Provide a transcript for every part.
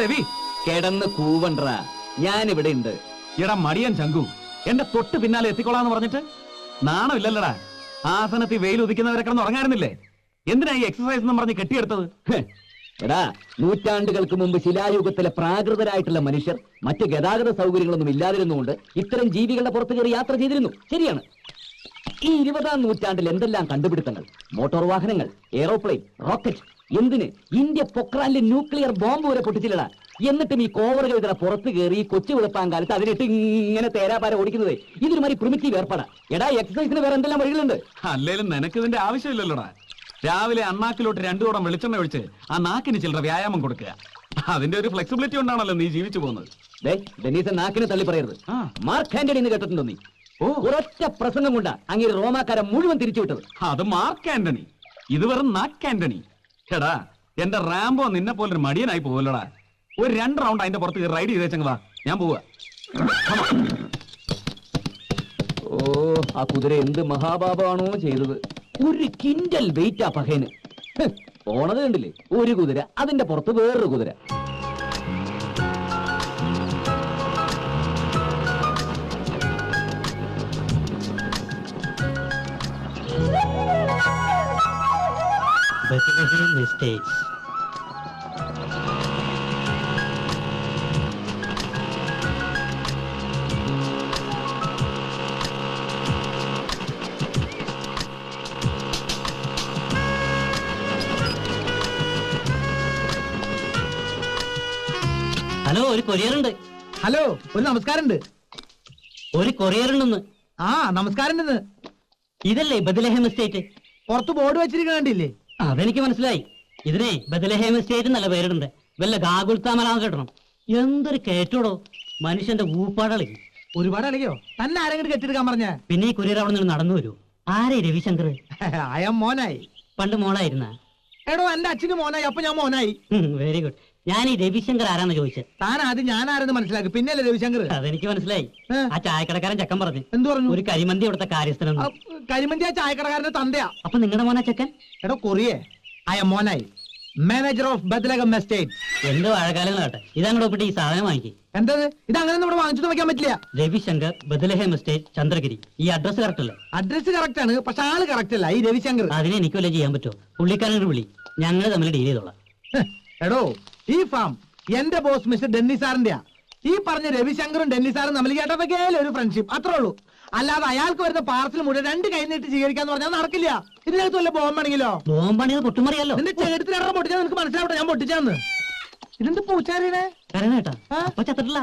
രവി കിടന്ന് കൂവണ്ട, ഞാൻ ഇവിടെ ഉണ്ട്. എടാ മടിയൻ ചങ്കു, എന്റെ തൊട്ട് പിന്നാലെ എത്തിക്കൊള്ളാന്ന് പറഞ്ഞിട്ട് നാണമില്ലല്ലടാ. ആസനത്തിൽ വെയിൽ ഉദിക്കുന്നവരെ കിടന്ന് ഉറങ്ങാറുന്നില്ലേ? എന്തിനാ ഈ എക്സസൈസ് എന്ന് പറഞ്ഞ് കെട്ടിയെടുത്തത്? എടാ, നൂറ്റാണ്ടുകൾക്ക് മുമ്പ് ശിലായുഗത്തിലെ പ്രാകൃതരായിട്ടുള്ള മനുഷ്യർ മറ്റ് ഗതാഗത സൗകര്യങ്ങളൊന്നും ഇല്ലാതിരുന്നുകൊണ്ട് ഇത്തരം ജീവികളുടെ പുറത്ത് കയറി യാത്ര ചെയ്തിരുന്നു. ശരിയാണ്. ഈ 20-ാം നൂറ്റാണ്ടിൽ എന്തെല്ലാം കണ്ടുപിടുത്തങ്ങൾ! മോട്ടോർ വാഹനങ്ങൾ, എയറോപ്ലെയിൻ, റോക്കറ്റ്, എന്തിന് ഇന്ത്യ പൊക്രാനിലെ ന്യൂക്ലിയർ ബോംബ് വരെ പൊട്ടിച്ചില്ലടാ. എന്നിട്ടും ഈ കോവറുകൾ ഇതിനെ പുറത്ത് കയറി കൊച്ചു വെളുപ്പാൻ കാലത്ത് അതിനിട്ട് ഇങ്ങനെ തേരാപാര ഓടിക്കുന്നത് ഇതൊരു മാതിരി പ്രിമിറ്റീവ് ഏർപ്പാടാ. എടാ, എക്സസൈസിന് വേറെ എന്തെല്ലാം വഴികളുണ്ട്. അല്ലേലും നിനക്ക് ഇതിന്റെ ആവശ്യമില്ലല്ലോടാ. രാവിലെ അണ്ണാക്കിലോട്ട് 2 കുടം വെളിച്ചെണ്ണ ഒഴിച്ച് ആ നാക്കിന് ചില്ലറ വ്യായാമം കൊടുക്കുക. അതിന്റെ ഒരു ഫ്ലെക്സിബിലിറ്റി കൊണ്ടാണല്ലോ നീ ജീവിച്ചു പോകുന്നത്. ഡെന്നീസ്, നാക്കിന് തള്ളി പറയരുത്. മാർക്ക് ആന്റണി എന്ന് കേട്ടിട്ടുണ്ടോ നീ? ഒരൊറ്റ പ്രസംഗം കൊണ്ടാ അങ്ങനെ റോമാക്കാരെ മുഴുവൻ തിരിച്ചുവിട്ടത്. അത് മാർക്ക് ആന്റണി, ഇത് വെറും നാക്ക് ആന്റണി. എടാ, എന്റെ റാംബോ നിന്നെ പോലൊരു മടിയനായി പോവല്ലോടാ. ഒരു 2 റൗണ്ട് അതിന്റെ പുറത്ത് റൈഡ് ചെയ്തേച്ചെങ്ക വാ, ഞാൻ പോവാ. ഓ, ആ കുതിര എന്ത് മഹാപാപമാണോ ചെയ്തത്. 1 കിൻഡൽ വെയിറ്റ് ആ പഹേന്. പോണത് കണ്ടില്ലേ? ഒരു കുതിര, അതിന്റെ പുറത്ത് വേറൊരു കുതിര. ഹലോ, ഒരു കൊറിയർ ഉണ്ട്. ഹലോ, ഒരു നമസ്കാരമുണ്ട്. ഒരു കൊറിയർ ഉണ്ടെന്ന്. ആ, നമസ്കാരം. ഇതല്ലേ ബദലഹേം എസ്റ്റേറ്റ്? പുറത്ത് ബോർഡ് വെച്ചിരിക്കുന്ന കണ്ടില്ലേ? അതെനിക്ക് മനസ്സിലായി. ഇതിനെ ബദലഹേം എസ്റ്റേറ്റ് നല്ല പേരിടുണ്ട്. വല്ല ഗാഗുൽത്താമലാന്ന് കേട്ടണം. എന്തൊരു കയറ്റോടോ, മനുഷ്യന്റെ ഊപ്പാടളി. ഒരുപാട് അളിയോ? തന്നെ ആരെങ്കിലും കെട്ടിയെടുക്കാൻ പറഞ്ഞ? പിന്നെ ഈ കൊറിയർ അവിടെ നിന്ന് നടന്നു വരൂ. ആരേ രവിശങ്കർ? അയാം മോനായി. പണ്ട് മോളായിരുന്ന? എടോ, എന്റെ അച്ഛന് മോനായി, അപ്പൊ ഞാൻ മോനായി. Very good. ഞാൻ ഈ രവിശങ്കർ ആരാന്ന് ചോദിച്ചത്. താൻ ആദ്യം ഞാൻ ആരെന്ന് മനസ്സിലാക്കി, പിന്നല്ലേ രവിശങ്കർ. അതെനിക്ക് മനസ്സിലായി. ആ ചായക്കടക്കാരൻ ചെക്കൻ പറഞ്ഞു. എന്ത് പറഞ്ഞു? ഒരു കരിമന്തി അവിടുത്തെ കാര്യസ്ഥനം. കരിമന്തി ആ ചായക്കടക്കാരന്റെ തന്തയാ. അപ്പൊ നിങ്ങളുടെ മോനാ ചെക്കൻ? എടോ കൊറിയേ, അയാം മോനായി, മാനേജർ ഓഫ് ബദലഹം എസ്റ്റേറ്റ്. എന്ത് വാഴക്കാലങ്ങളാട്ടെ, ഇതങ്ങോട്ട് ഒപ്പിട്ട് ഈ സാധനം വാങ്ങിക്കും. എന്തത്? ഇത് അങ്ങനെ നമ്മുടെ വാങ്ങിച്ചിട്ട് വെക്കാൻ പറ്റില്ല. Ravishankar, Bethlehem estate, Chandragiri. ഈ അഡ്രസ് കറക്റ്റ് അല്ലേ? അഡ്രസ് കറക്റ്റ് ആണ്, പക്ഷെ ആള് കറക്റ്റ് അല്ല. ഈ രവിശങ്കർ അതിനെ എനിക്ക് വല്ല ചെയ്യാൻ പറ്റുമോ? പുള്ളിക്കാരനോട് വിളി, ഞങ്ങൾ തമ്മിൽ ഡീൽ ചെയ്തോളാം. എടോ, ഈ ഫാം എന്റെ ബോസ് മിസ്റ്റർ ഡെന്നി സാറിന്റെയാ. ഈ പറഞ്ഞ രവിശങ്കറും ഡെന്നി സാറും തമ്മിൽ കേട്ടതൊക്കെയായാലും ഒരു ഫ്രണ്ട്ഷിപ്പ്, അത്രേ ഉള്ളൂ. അല്ലാതെ അയാൾക്ക് വരുന്ന പാർസൽ മുഴുവൻ 2 കൈ നീട്ടി സ്വീകരിക്കാന്ന് പറഞ്ഞാൽ നടക്കില്ല. ഇതിനകത്ത് വല്ല ബോംബാണെങ്കിലോ? ബോംബാണെങ്കിൽ പൊട്ടുമറിയാലോ. നിന്റെ ചേട്ടത്തിനെ പൊട്ടിച്ചാൽ നിനക്ക് മനസ്സിലാവട്ടെ, ഞാൻ പൊട്ടിച്ചാന്ന്. ഇതെന്ത് പൂച്ചാരിയുടെ കരണേട്ടാ? അപ്പൊ ചത്തിട്ടില്ല.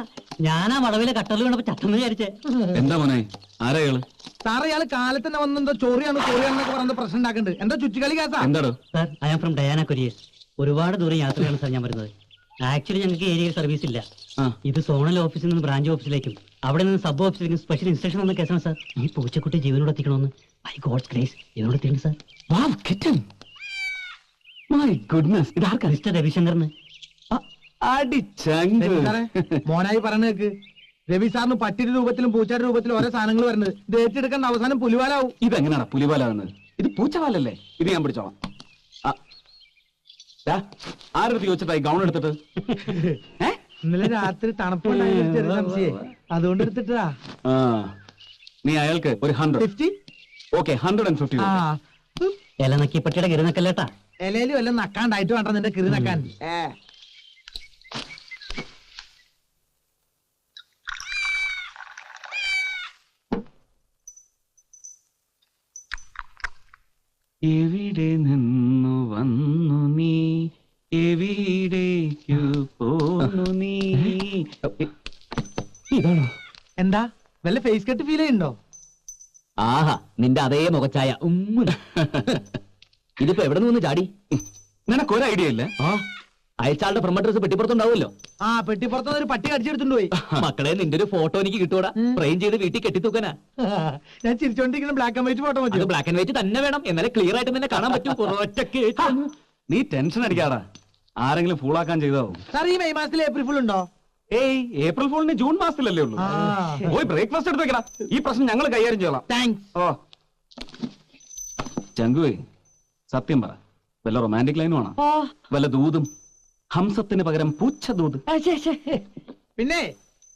ഞാനാ വളവിലെ കട്ടറിൽ വീണപ്പോ ചത്തെന്ന് വിചാരിച്ചേ. എന്താ മോനെ, ആരാ? സാറ് ഇയാള് കാലത്ത് തന്നെ വന്നെന്തോ ചോറിയാണെന്നൊക്കെ പറഞ്ഞ പ്രശ്നം ഉണ്ടാക്കുന്നുണ്ട്. എന്താ ചുറ്റിക്കളി കേസാ? Sir, I am from Diana courier. ഒരുപാട് ദൂരം യാത്രയാണ് സാർ ഞാൻ വരുന്നത്. ആക്ച്വലി ഞങ്ങൾക്ക് ഏരിയയിൽ സർവീസ് ഇല്ല. ഇത് സോണൽ ഓഫീസിൽ നിന്ന് ബ്രാഞ്ച് ഓഫീസിലേക്കും അവിടെ നിന്ന് സബ് ഓഫീസിലേക്കും സ്പെഷ്യൽ ഇൻസ്ട്രക്ഷൻ വന്ന കേസാണ് സാർ. ഈ പൂച്ചക്കുട്ടി ജീവനോട് എത്തിക്കണമെന്ന്. മൈ ഗോഡ്സ് ഗ്രേസ് ഇതിനോട് എത്തിക്കണം സാർ. മിസ്റ്റർ രവിശങ്കറിന് മോനായി പറഞ്ഞ കേക്ക്. രവി സാറിന് പട്ടിയുടെ രൂപത്തിലും പൂച്ചയുടെ രൂപത്തിലും ഓരോ സാധനങ്ങൾ വരുന്നത്. ഇത് ഏറ്റെടുക്കേണ്ട അവസാനം പുലിവാലാവും. ഇതെങ്ങനെയാണ് പുലിവാലാവുന്നത്? ഇത് പൂച്ചവാലല്ലേ? ഇത് ഞാൻ പിടിച്ചോളാം. ആരെടുത്ത് ചോദിച്ചിട്ടായി ഗൗൺ എടുത്തിട്ട്? ഇന്നലെ രാത്രി തണുപ്പുണ്ടായി, ചെറിയ സംശയം, അതുകൊണ്ട് എടുത്തിട്ടാ. നീ അയാൾക്ക് ഒരു 150. ഓക്കെ, 150. ഇല നക്കിപ്പട്ടിയുടെ കിരി നക്കല്ലേട്ടാ. ഇലയിലും എല്ലാം നക്കാണ്ടായിട്ട് വേണ്ട നിന്റെ കിരി നക്കാൻ. എവിടെ നിന്നു വന്നു നീ, എവിടേക്കു പോന്നു നീ? ഇതാണോ? എന്താ വല്ല ഫേസ് കട്ട് ഫീൽ ചെയ്യുന്നുണ്ടോ? ആഹാ, നിന്റെ അതേ മുഖച്ചായ. ഇതിപ്പോ എവിടെ നിന്ന് ചാടി? നിനക്കൊരു ഐഡിയ ഇല്ലേ? അയച്ചാളുടെ ഫ്രം അഡ്രസ് പെട്ടിപ്പുറത്തുണ്ടാവുമല്ലോ. ആ, പെട്ടിപ്പുറത്ത് ഒരു പട്ടി കടിച്ചെടുത്തുണ്ട് പോയി. മക്കളെ, നിന്റെ ഒരു ഫോട്ടോ എനിക്ക് കിട്ടൂടാ. ഫ്രെയിം ചെയ്ത് വീട്ടിൽ കെട്ടിത്തൂക്കാനാ. ഞാൻ ചിരിച്ചോണ്ടിരിക്കുന്ന ബ്ലാക്ക് ആൻഡ് വൈറ്റ് ഫോട്ടോ മതി. ബ്ലാക്ക് ആൻഡ് വൈറ്റ് തന്നെ വേണം, എന്നാലേ ക്ലിയർ ആയിട്ട് നിന്നെ കാണാൻ പറ്റും. നീ ടെൻഷൻ അടിക്കാടാ, ആരെങ്കിലും ഫൂളാക്കാൻ ചെയ്താവും. സാർ, ഈ മെയ് മാസത്തിൽ ഏപ്രിൽ ഫുൾ ഉണ്ടോ? ഏയ്, ഏപ്രിൽ ഫുളിന് ജൂൺ മാസത്തിലല്ലേ ഉള്ളൂ. പോയി ബ്രേക്ക്ഫാസ്റ്റ് എടുത്ത് വെക്കടാ. ഈ പ്രശ്നം ഞങ്ങൾ കൈകാര്യം ചെയ്യலாம். താങ്ക്സ്. ഓ ചങ്കുവേ, സത്യം പറ, വല്ല റൊമാൻറ്റിക് ലൈനും ആണോ? വല്ല ദൂതും? ഹംസത്തിന് പകരം പൂച്ചദൂത്. പിന്നെ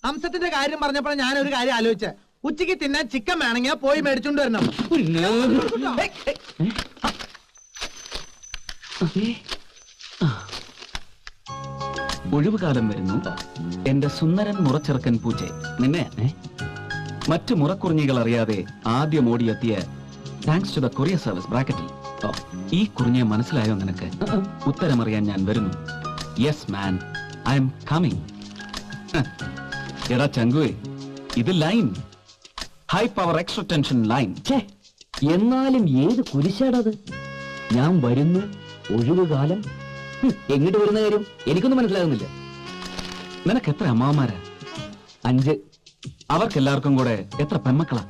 ഹംസത്തിന്റെ കാര്യം പറഞ്ഞപ്പോൾ ഞാൻ ഒരു കാര്യം ആലോചിച്ച, ഉച്ചയ്ക്ക് തിന്നാൻ ചിക്കൻ വേണമെങ്കിൽ പോയി മേടിച്ചോണ്ട് വരണം. ഒഴിവുകാലം വരുന്നു എന്റെ സുന്ദരൻ മുറച്ചെറുക്കൻ പൂച്ചെ. നിന്നെ മറ്റു മുറക്കുറിഞ്ഞികൾ അറിയാതെ ആദ്യം ഓടിയെത്തിയ thanks to the courier service ബ്രാക്കറ്റിൽ ഈ കുറിഞ്ഞെ മനസ്സിലായോ നിനക്ക്? ഉത്തരമറിയാൻ ഞാൻ വരുന്നു. Yes man, I am coming. എടാ ചങ്കുവേ, ഇത് line, high power extra tension line. എന്നാലും ഏത് കുരിശാടത്? ഞാൻ വരുന്നു, ഒഴിവുകാലം. എങ്ങോട്ട് വരുന്ന കാര്യം എനിക്കൊന്നും മനസ്സിലാകുന്നില്ല. നിനക്ക് എത്ര അമ്മാമാരാ? 5. അവർക്കെല്ലാവർക്കും കൂടെ എത്ര പെമ്മക്കളാ?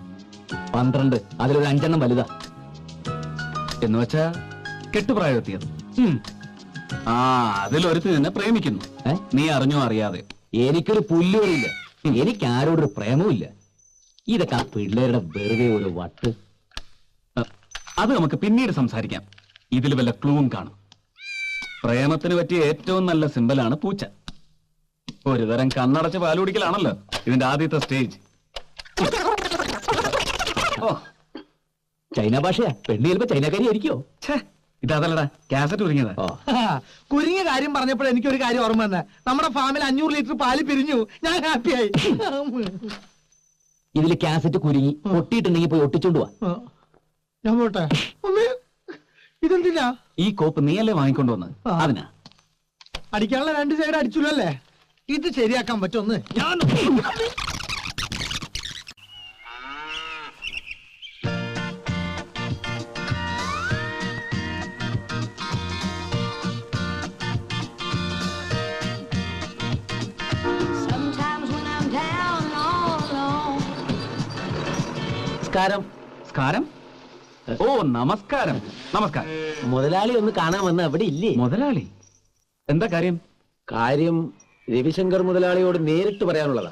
12. അതിലൊരു 5 വലുതാ. എന്ന് വെച്ചാ കെട്ടുപ്രായം എത്തിയത്. ആ, അതിലൊരുത്തി നിന്നെ പ്രേമിക്കുന്നു. നീ അറിഞ്ഞോ അറിയാതെ? എനിക്കൊരു പുല്ലുമില്ല, എനിക്ക് ആരോടൊരു പ്രേമവും ഇല്ല. ഇതൊക്കെ ആ പിള്ളേരുടെ വെറുതെ ഒരു വട്ട്. അത് നമുക്ക് പിന്നീട് സംസാരിക്കാം. ഇതിൽ വല്ല ക്ലൂവും കാണും. പ്രേമത്തിന് പറ്റിയ ഏറ്റവും നല്ല സിമ്പലാണ് പൂച്ച. ഒരു തരം കണ്ണടച്ച് പാലുകുടിക്കലാണല്ലോ ഇതിന്റെ ആദ്യത്തെ സ്റ്റേജ്. ഓ, ചൈന ഭാഷയാ. പെണ്ണ് ചിലപ്പോ ചൈനക്കാരി ആയിരിക്കോ? ഇതല്ലടാ, കാസറ്റ് ഉരിങ്ങിയതാ. കുരുങ്ങിയ കാര്യം പറഞ്ഞപ്പോൾ എനിക്കൊരു കാര്യം ഓർമ്മ വന്നെ. നമ്മുടെ ഫാമിൽ 500 ലിറ്റർ പാല് പിരിഞ്ഞു. ഞാൻ ഹാപ്പിയായി. ഇതില് കാസറ്റ് കുരുങ്ങി പൊട്ടിയിട്ടുണ്ടെങ്കിൽ പോയി ഒട്ടിച്ചോണ്ട് പോവാ. ഞാൻ പോട്ടെ. ഇതെന്തിനാ? ഈ കോപ്പ് നീയല്ലേ വാങ്ങിക്കൊണ്ടുവന്നത്? അതിനാ. അടിക്കാനുള്ള 2 സൈഡ് അടിച്ചുല്ലോ അല്ലേ? ഇത് ശരിയാക്കാൻ പറ്റുമെന്ന് ഞാൻ നമസ്കാരം. ഓ, നമസ്കാരം. നമസ്കാരം. മുതലാളി ഒന്ന് കാണാൻ വന്ന അവിടെ ഇല്ലേ? മുതലാളി? എന്താ കാര്യം? കാര്യം രവിശങ്കർ മുതലാളിയോട് നേരിട്ട് പറയാനുള്ളതാ.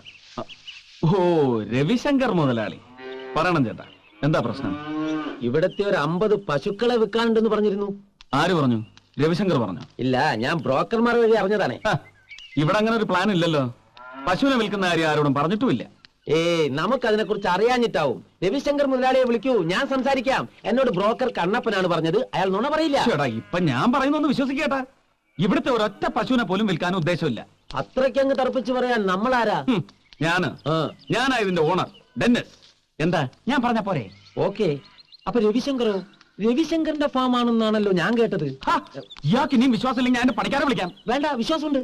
ഓ, രവിശങ്കർ മുതലാളി. പറയണം ചേട്ടാ, എന്താ പ്രശ്നം? ഇവിടത്തെ ഒരു 50 പശുക്കളെ വിൽക്കാനുണ്ടെന്ന് പറഞ്ഞിരുന്നു. ആര് പറഞ്ഞു? രവിശങ്കർ പറഞ്ഞു? ഇല്ല, ഞാൻ ബ്രോക്കർമാർ വഴി അറിഞ്ഞതാണേ. ഇവിടെ അങ്ങനെ ഒരു പ്ലാൻ ഇല്ലല്ലോ. പശുവിനെ വിൽക്കുന്ന കാര്യം ആരോടും പറഞ്ഞിട്ടുമില്ല. നമുക്കതിനെ കുറിച്ച് അറിയാഞ്ഞിട്ടാവും. രവിശങ്കർ മുതലാളിയെ വിളിക്കൂ, ഞാൻ സംസാരിക്കാം. എന്നോട് ബ്രോക്കർ കണ്ണപ്പനാണ് പറഞ്ഞത്. അയാൾ നുണ പറയില്ല. ചേട്ടാ, ഇപ്പൊ ഞാൻ പറയുന്നൊന്ന് വിശ്വസിക്കേട്ടാ. ഇവിടുത്തെ ഒരൊറ്റ പശുവിനെ പോലും വിൽക്കാൻ ഉദ്ദേശമില്ല. അത്രയ്ക്കങ്ങ് തർപ്പിച്ച് പറയാൻ നമ്മളാരാ? ഞാനാ ഇതിന്റെ ഓണർ, ഡെന്നിസ്. എന്താ ഞാൻ പറഞ്ഞ പോരെ? ഓക്കെ. അപ്പൊ രവിശങ്കറോ? രവിശങ്കറിന്റെ ഫാം ആണെന്നാണല്ലോ ഞാൻ കേട്ടത്. ഇയാൾക്ക് ഇനിയും വിശ്വാസം ഇല്ലെങ്കിൽ ഞാൻ പണിക്കാരെ വിളിക്കാം. വേണ്ട, വിശ്വാസമുണ്ട്.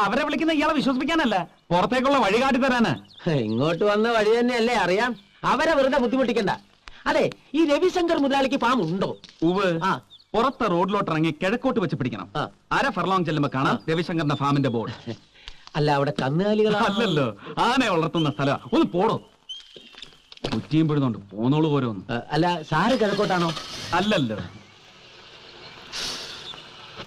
അവരെ വിളിക്കുന്ന ഇയാളെ വിശ്വസിപ്പിക്കാനല്ല, പുറത്തേക്കുള്ള വഴി കാട്ടി തരാനാ. ഇങ്ങോട്ട് വന്ന വഴി തന്നെയല്ലേ അറിയാം. അവരെ വെറുതെ ബുദ്ധിമുട്ടിക്കണ്ട. അതെ, ഈ രവിശങ്കർ മുതലാളിക്ക് ഫാം ഉണ്ടോ? ഉവ്. പുറത്തെ റോഡിലോട്ട് ഇറങ്ങി കിഴക്കോട്ട് വെച്ച് പിടിക്കണം. 1/2 ഫർലോങ് ചെല്ലുമ്പോ കാണാം രവിശങ്കറിന്റെ ഫാമിന്റെ ബോർഡ്. അല്ല, അവിടെ കന്നുകാലികൾ അല്ലല്ലോ, ആനയെ വളർത്തുന്ന സ്ഥലം. ഒന്ന് പോടോ. കുറ്റിയും പിടുന്നുണ്ട്, പോന്നോളൂ ഓരോന്ന്. അല്ല, സാറ് കിഴക്കോട്ടാണോ? അല്ലല്ലോ,